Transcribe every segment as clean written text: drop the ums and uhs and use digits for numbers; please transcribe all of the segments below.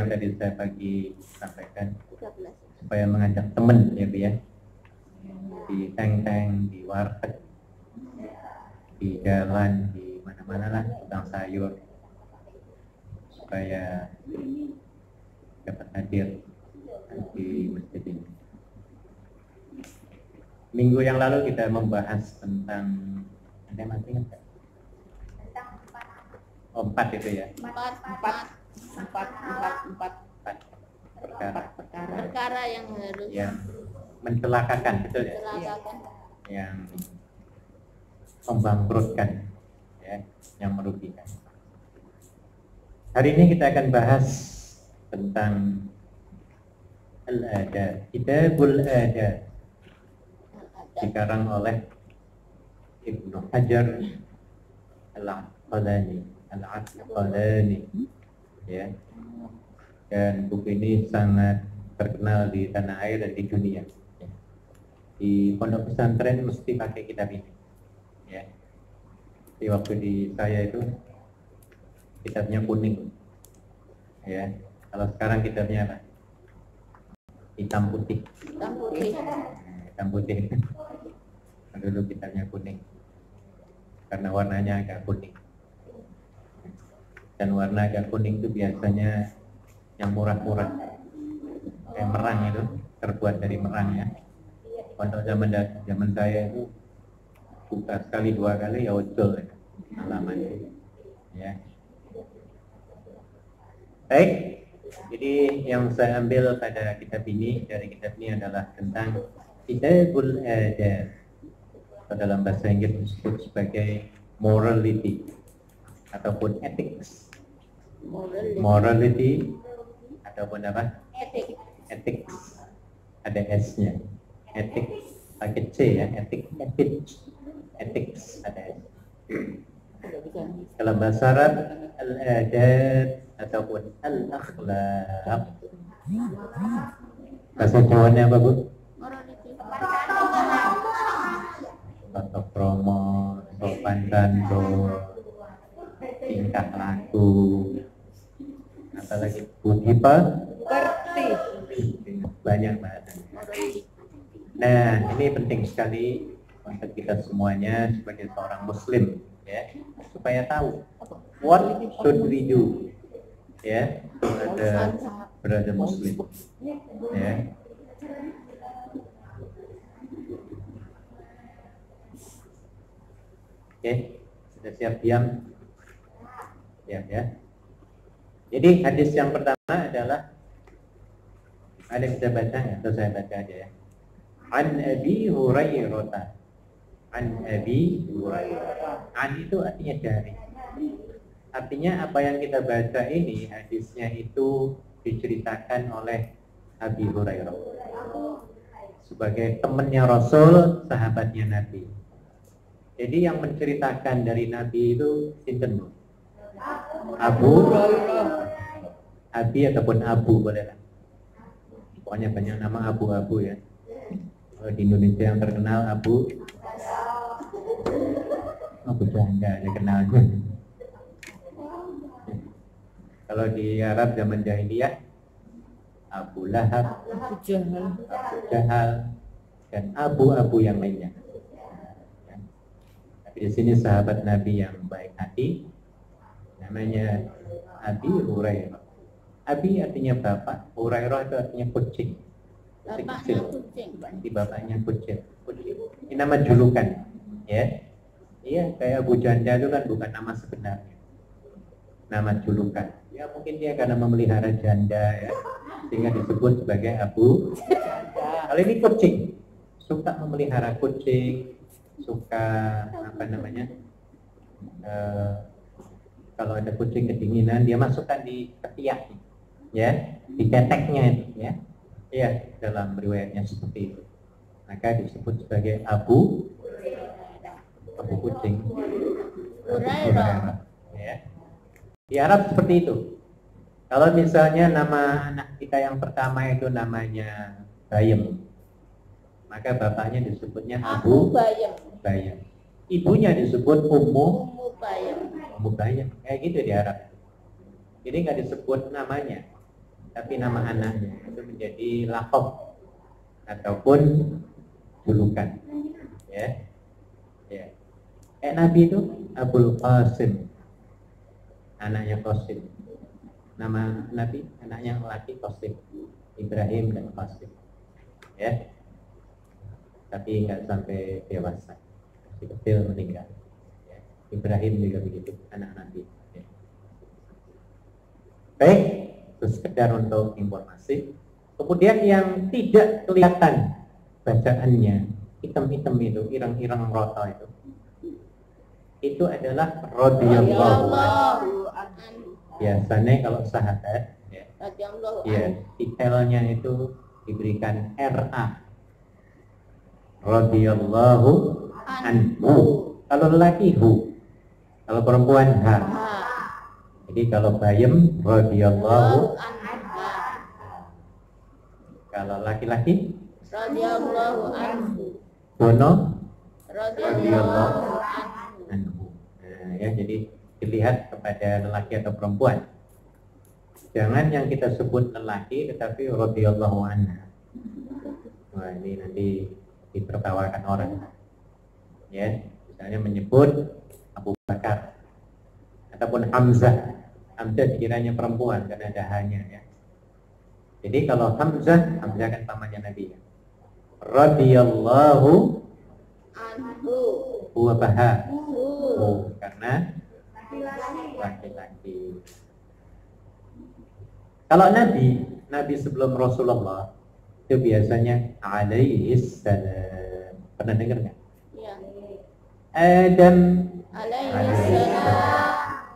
yang tadi saya pagi sampaikan, supaya mengajak teman ya Bu ya, di teng-teng, di warteg, di jalan, di mana-mana lah, tukang sayur, supaya dapat hadir di masjid ini. Minggu yang lalu kita membahas tentang, ada yang masih ingat? Oh, 4 itu ya? 4 perkara yang harus mencelakakan, betul ya? Yang membangkrutkan, ya, yang merugikan. Hari ini kita akan bahas tentang al-adab, kitabul adab, dikarang oleh Ibnu Hajar al-Asqalani, ya. Dan buku ini sangat terkenal di tanah air dan di dunia. Di pondok pesantren mesti pakai kitab ini, ya. Di waktu di saya itu kitabnya kuning, ya. Kalau sekarang kitabnya apa? Hitam putih. Hitam putih. Dulu kitabnya kuning, karena warnanya agak kuning. Dan warna agak kuning itu biasanya yang murah-murah, kayak merang itu, terbuat dari merang ya. Untuk zaman saya itu buka sekali 2 kali ya ojol ya, halamannya, ya. Baik, jadi yang saya ambil pada kitab ini, dari kitab ini adalah tentang kitabul adab, atau dalam bahasa Inggris disebut sebagai morality ataupun ethics. Morality ataupun apa? Ethics. Ada S-nya. Ethics pakai C ya, ethics ada S. Dalam bahasa Arab al-adab ataupun al-akhlaq. Bahasa Jawanya apa Bu? Tata krama, sopan santun, tingkah laku, apalagi bunipa, banyak bahasa. Nah, ini penting sekali untuk kita semuanya sebagai seorang Muslim, ya, supaya tahu what should we do, ya, berada Muslim, ya. Oke, sudah siap diam? Siap ya. Jadi hadis yang pertama adalah, ada yang bisa baca nggak? Atau saya baca aja ya. An Abi Hurairah. An Abi Hurairah. An itu artinya dari. Artinya apa yang kita baca ini, hadisnya itu diceritakan oleh Abi Hurairah sebagai temannya Rasul, sahabatnya Nabi. Jadi yang menceritakan dari Nabi itu sinten Bu? Abu Abi ataupun Abu boleh lah. Pokoknya banyak nama Abu-Abu ya. Di Indonesia yang terkenal Abu Janda ada kenalnya. Kalau di Arab zaman jahiliyah Abu Lahab, Abu Jahal, dan Abu-Abu yang lainnya. Tapi di sini sahabat Nabi yang baik hati, namanya Abi Hurairah. Abi artinya bapak, Hurairah itu artinya kucing. Kucing kecil. Di bapaknya kucing. Ini nama julukan, ya. Iya, kayak Abu Janda itu kan bukan nama sebenarnya, nama julukan. Ya mungkin dia karena memelihara janda ya, sehingga disebut sebagai Abu Janda. Kalau ini kucing, suka memelihara kucing, suka apa namanya? Kalau ada kucing kedinginan, dia masukkan di ketiak, ya, di teteknya, ya. Iya, dalam riwayatnya seperti itu. Maka disebut sebagai Abu kucing, Hurairah, ya. Di Arab seperti itu. Kalau misalnya nama anak kita yang pertama itu namanya Bayem, maka bapaknya disebutnya Abu Bayem. Ibunya disebut Ummu Bayem. Kayak gitu di Arab. Jadi nggak disebut namanya, tapi nama anaknya itu menjadi laqab ataupun julukan. Ya. Ya. Nabi itu Abul Qasim, anaknya Qasim. Nama Nabi anaknya laki Qasim, Ibrahim dan Qasim. Ya. Tapi enggak sampai dewasa, masih kecil meninggal. Ya. Ibrahim juga begitu, anak Nabi. Ya. Baik, itu sekedar untuk informasi. Kemudian yang tidak kelihatan bacaannya, hitam-hitam itu, irang-irang roto itu adalah radhiyallahu anhu. Biasanya kalau sahabat, ya, titelnya itu diberikan RA, radhiyallahu anhu. Kalau lelaki hu, kalau perempuan ha. Jadi kalau bayem radhiyallahu anha. Kalau laki-laki radhiyallahu anhu. Bono radhiyallahu anhu. Nah, ya, jadi dilihat kepada lelaki atau perempuan. Jangan yang kita sebut lelaki tetapi radhiyallahu anha. Wah, ini nanti ditertawakan orang. Ya, misalnya menyebut Abu Bakar ataupun Hamzah. Hamzah dikiranya perempuan karena ada hanya, ya. Jadi kalau Hamzah kan pamannya Nabi. Radhiyallahu anhu. Huwa baha. Oh, karena laki-laki. Kalau Nabi sebelum Rasulullah itu biasanya alaihis salam. Pernah dengar nggak? Iya. Adam alaihis salam.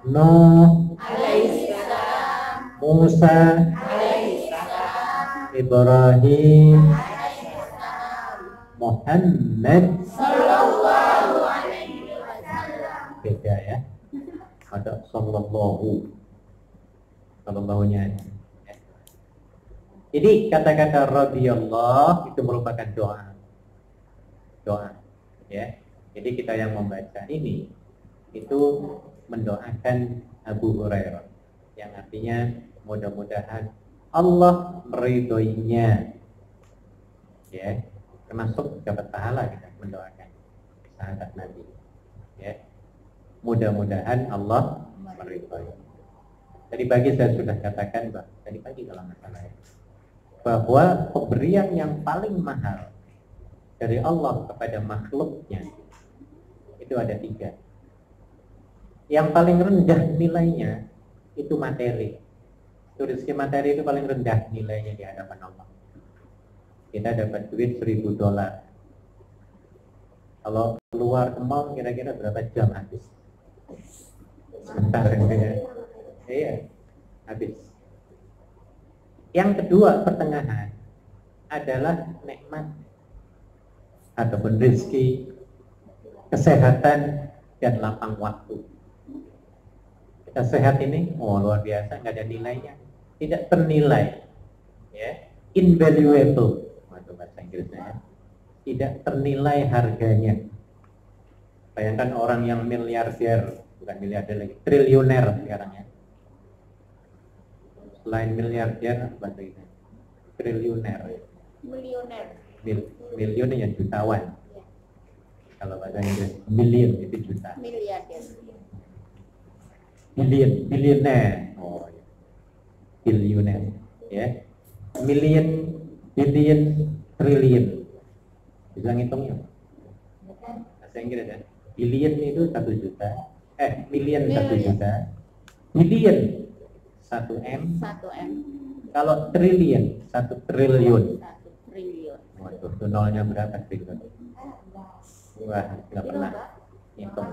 Nuh alaihissalam, Musa alaihissalam, Ibrahim alaihissalam, Muhammad sallallahu alaihi wasallam. Beda, ya. Ada sallallahu-nya. Jadi kata-kata radhiyallahu itu merupakan doa, ya. Jadi kita yang membaca ini itu mendoakan Abu Hurairah, yang artinya mudah-mudahan Allah meridhoinya, ya, termasuk dapat pahala kita mendoakan sahabat Nabi, ya. Mudah-mudahan Allah meridhoi. Tadi pagi saya sudah katakan, tadi pagi kalau nggak salah, ya, bahwa pemberian yang paling mahal dari Allah kepada makhluknya itu ada 3. Yang paling rendah nilainya itu materi. Rezeki materi itu paling rendah nilainya di hadapan Allah. Kita dapat duit $1.000. Kalau keluar ke mall kira-kira berapa jam habis? Sebentar, ya. Iya, habis. Yang kedua, pertengahan adalah nikmat ataupun rezeki, kesehatan dan lapang waktu. Kita sehat ini, luar biasa, nggak ada nilainya, tidak ternilai, ya, invaluable, itu bahasa Inggrisnya, ya. Tidak ternilai harganya. Bayangkan orang yang miliarder, bukan miliarder lagi, triliuner sekarang, ya. Selain miliarder, bahasa itu triliuner, ya. Miliun ya jutawan, ya. Kalau bahasa Inggris million itu juta. Miliarder. Bilioner, bilioner, ya, million, billion, trillion, bisa ngitungnya, bahasa Inggris, ya. Billion itu 1 juta, million 1 juta, billion 1 M, kalau trillion 1 triliun. Waduh, itu nolnya berapa triliun? Wah, nggak pernah hitung.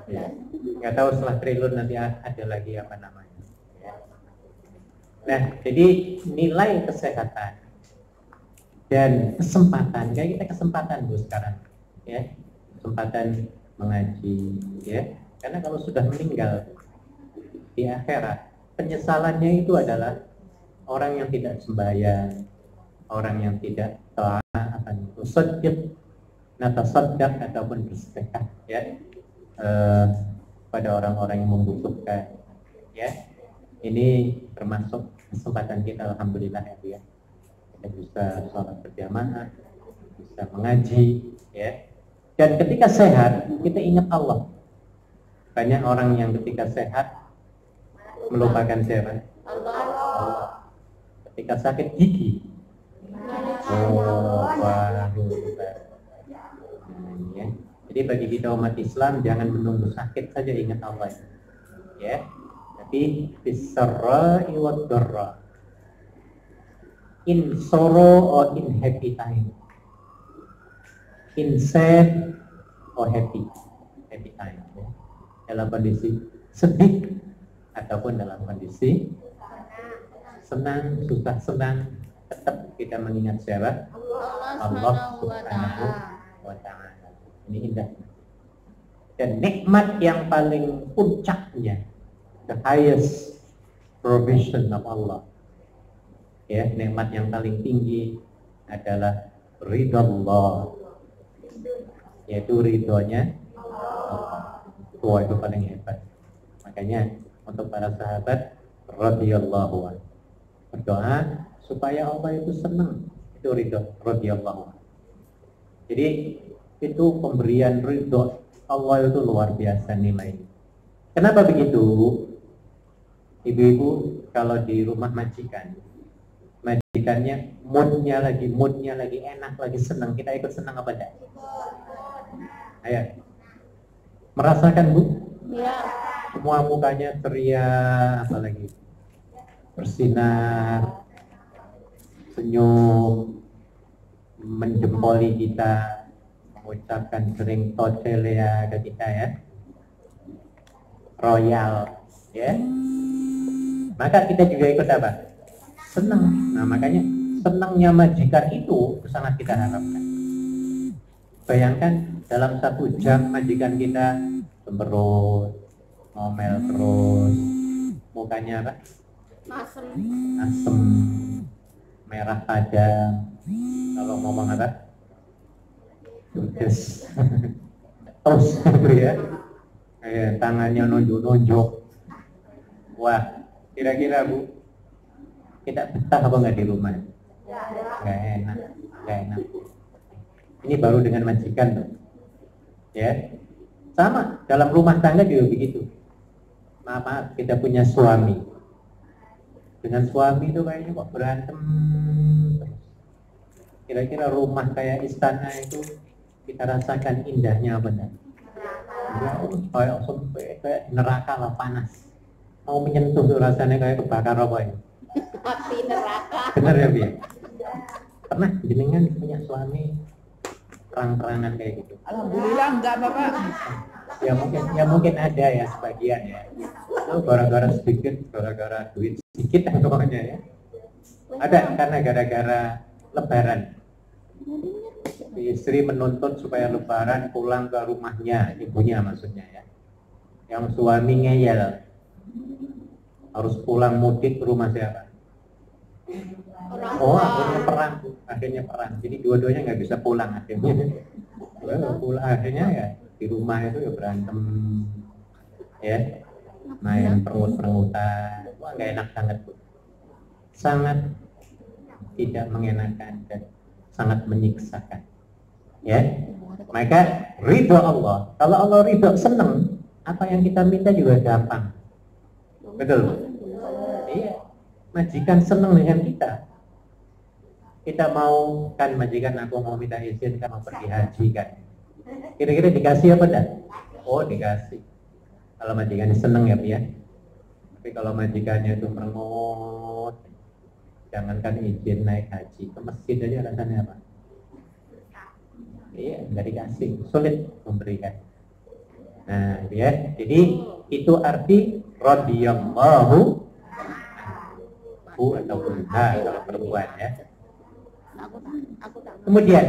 Ya. Nggak tahu setelah triliun nanti ada lagi apa namanya, ya. Nah, jadi nilai kesehatan dan kesempatan, kayak kita kesempatan Bu sekarang, ya, kesempatan mengaji, ya, karena kalau sudah meninggal di akhirat, penyesalannya itu adalah orang yang tidak sembahyang, orang yang tidak taat akan itu sedekah, natasaddaq ataupun bersedekah, ya, pada orang-orang yang membutuhkan, ya. Ini termasuk kesempatan kita, alhamdulillah ya Bu ya. Kita bisa sholat berjamaah, bisa mengaji, ya. Dan ketika sehat, kita ingat Allah. Banyak orang yang ketika sehat melupakan siapa? Allah. Ketika sakit gigi, baru ya. Jadi bagi kita umat Islam jangan menunggu sakit saja ingat Allah, ya. Tapi bisarra'i wad dharra, in sorrow or in happy time, in sad or happy time, ya. Dalam kondisi sedih ataupun dalam kondisi senang, susah senang, tetap kita mengingat siapa? Allah Subhanahu wa Ta'ala. Ini indah. Dan nikmat yang paling puncaknya, the highest provision of Allah, ya, nikmat yang paling tinggi adalah ridha Allah, yaitu ridhonya Allah. Itu paling hebat. Makanya untuk para sahabat radhiyallahu anhu berdoa supaya Allah itu senang, itu ridho radhiyallahu anhu. Jadi itu pemberian ridho Allah itu luar biasa nilainya. Kenapa begitu? Ibu-ibu kalau di rumah majikannya moodnya lagi enak, lagi senang, kita ikut senang apa enggak? Ayo, merasakan Bu? Ya. Semua mukanya ceria, apalagi bersinar, senyum, menjempoli kita, mengucapkan sering tocelea ke kita, ya, royal, ya. Maka kita juga ikut apa? Senang. Nah makanya senangnya majikan itu sangat kita harapkan. Bayangkan dalam 1 jam majikan kita cemberut, ngomel terus, mukanya apa? Asem, merah padam. Kalau ngomong apa? Judes, tos, ya. Tangannya nonjok-nonjok. Wah, kira-kira Bu, kita betah apa nggak di rumah? Nggak enak. Ini baru dengan majikan tuh, ya. Sama dalam rumah tangga juga begitu. Maaf, kita punya suami. Dengan suami itu kayaknya kok berantem terus. Kira-kira rumah kayak istana itu kita rasakan indahnya apa enggak? Ya, kayak sempit, kayak neraka lah, panas. Mau menyentuh tuh rasanya kayak kebakar apa ya? Api neraka. Benar ya, Bi? Pernah jenengan punya suami terang-terangan kayak gitu? Alhamdulillah enggak, Bapak. Ya mungkin ada ya sebagian ya. Itu gara-gara sedikit, gara-gara duit sedikit pokoknya ya. Ada karena gara-gara lebaran. Istri menuntut supaya lebaran pulang ke rumahnya, ibunya maksudnya ya. Yang suami ngeyel. Harus pulang mudik ke rumah siapa? Oh, akhirnya perang. Jadi dua-duanya nggak bisa pulang akhirnya. Pulang akhirnya ya di rumah itu ya berantem, ya, main perengut-perengutan. Wah, nggak enak banget Bu. Sangat tidak mengenakan dan sangat menyiksakan. Ya, maka ridho Allah. Kalau Allah ridho, senang, apa yang kita minta juga gampang. Betul. Iya, majikan senang dengan kita. Kita mau, kan majikan aku mau minta izin kan mau pergi haji kan. Kira-kira dikasih apa enggak? Oh, dikasih. Kalau majikannya senang ya, ya. Tapi kalau majikannya itu merengut, jangankan izin naik haji, ke masjid aja rasanya apa? Iya, enggak dikasih, sulit memberikan. Nah, ya. Jadi itu arti radhiyallahu anhu ataupun kalau perempuan ya. Kemudian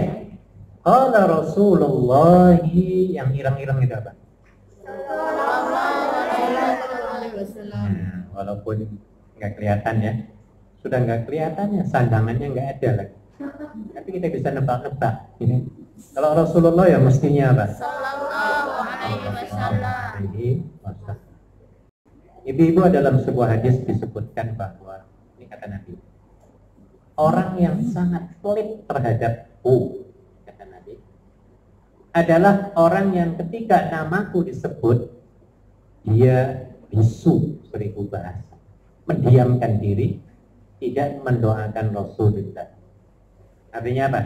qala Rasulullah, yang irang-irang itu apa? Nah, walaupun nggak kelihatan ya, sudah nggak kelihatan ya, sandangannya nggak ada lagi. Tapi kita bisa nebak-nebak. Kalau Rasulullah ya mestinya apa? Ibu-ibu dalam sebuah hadis disebutkan bahwa ini kata Nabi. Orang yang sangat pelit terhadapku, kata Nabi, adalah orang yang ketika namaku disebut, dia bisu 1000 bahasa, mendiamkan diri, tidak mendoakan Rasulullah. Artinya apa?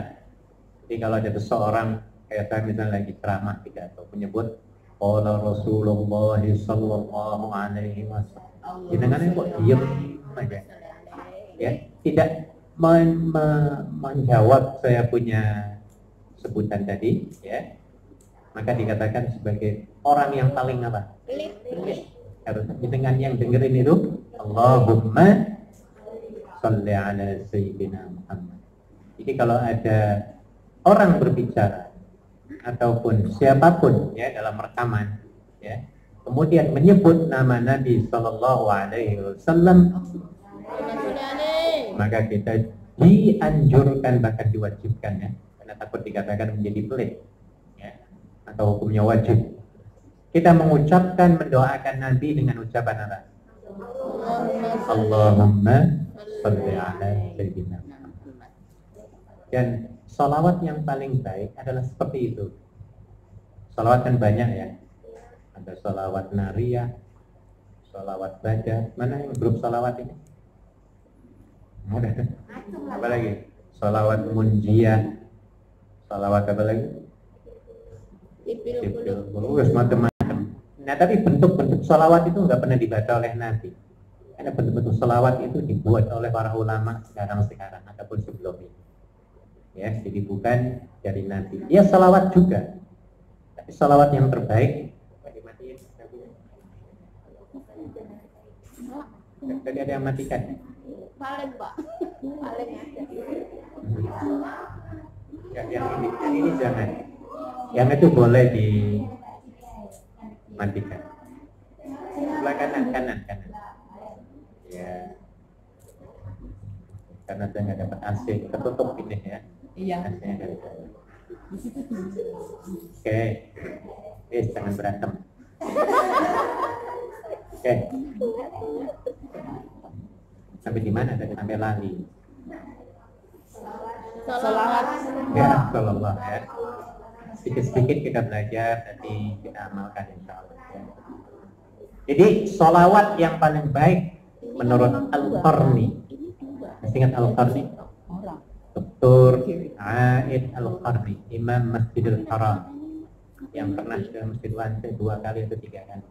Jadi kalau ada seseorang, kayak saya misalnya lagi ceramah pidato, menyebut qala Rasulullah sallallahu alaihi wasallam, jenengan kok diam aja, ya, tidak menjawab saya punya sebutan tadi, ya, maka dikatakan sebagai orang yang paling apa? Harus dengan yang dengerin itu Allahumma sholli ala sayyidina Muhammad. Jadi kalau ada orang berbicara ataupun siapapun ya dalam rekaman, ya, kemudian menyebut nama Nabi Sallallahu Alaihi Wasallam, maka kita dianjurkan, bahkan diwajibkan, ya, karena takut dikatakan menjadi pelit, ya, atau hukumnya wajib. Kita mengucapkan, mendoakan Nabi dengan ucapan apa? Allahumma sholli ala sayyidina Muhammad. Dan salawat yang paling baik adalah seperti itu. Salawat kan banyak, ya. Ada salawat nariyah, salawat baja. Mana yang grup salawat ini? Ada. Apa lagi? Salawat munjiyah. Salawat apa lagi? Macam-macam. Nah, tapi bentuk-bentuk salawat itu nggak pernah dibaca oleh Nabi. Karena bentuk-bentuk salawat itu dibuat oleh para ulama sekarang ataupun sebelumnya. Ya, jadi bukan dari Nabi. Ya, salawat juga. Tapi salawat yang terbaik tadi ada yang matikan. Paling Pak. Paling aja. Ya, yang ini jangan. Yang itu boleh dimatikan. Sebelah kanan. Ya. Karena saya nggak dapat AC, ketutup ini, ya. Iya. AC-nya dari sana. Oke. Jangan berantem. Oke. Sampai di mana tadi? Sampai lali. Salawat. Ya, sallallahu, ya. Sedikit-sedikit kita belajar, nanti kita amalkan insya Allah. Jadi salawat yang paling baik menurut Al-Qarni. Masih ingat Al-Qarni? Dr. Aid Al-Qarni, Imam Masjidil Haram, yang pernah ke Masjid Wanse 2 kali atau 3 kali.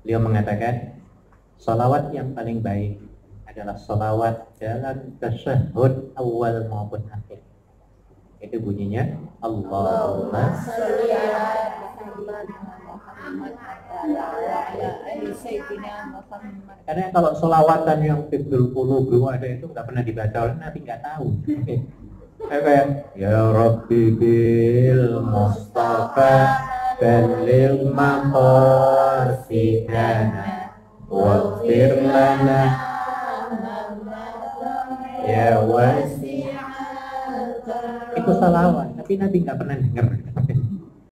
Beliau mengatakan salawat yang paling baik adalah salawat dalam tasyahud awal maupun akhir. Itu bunyinya Allahumma sholli ala Muhammad. Karena kalau sholawatan yang Fidul Qulubi ada itu nggak pernah dibaca oleh Nabi, nggak tahu. Kayak ya Rabbi bil Mustafa balil maqasidana waghfir lana ya wasi. Itu salawat, tapi Nabi nggak pernah dengar.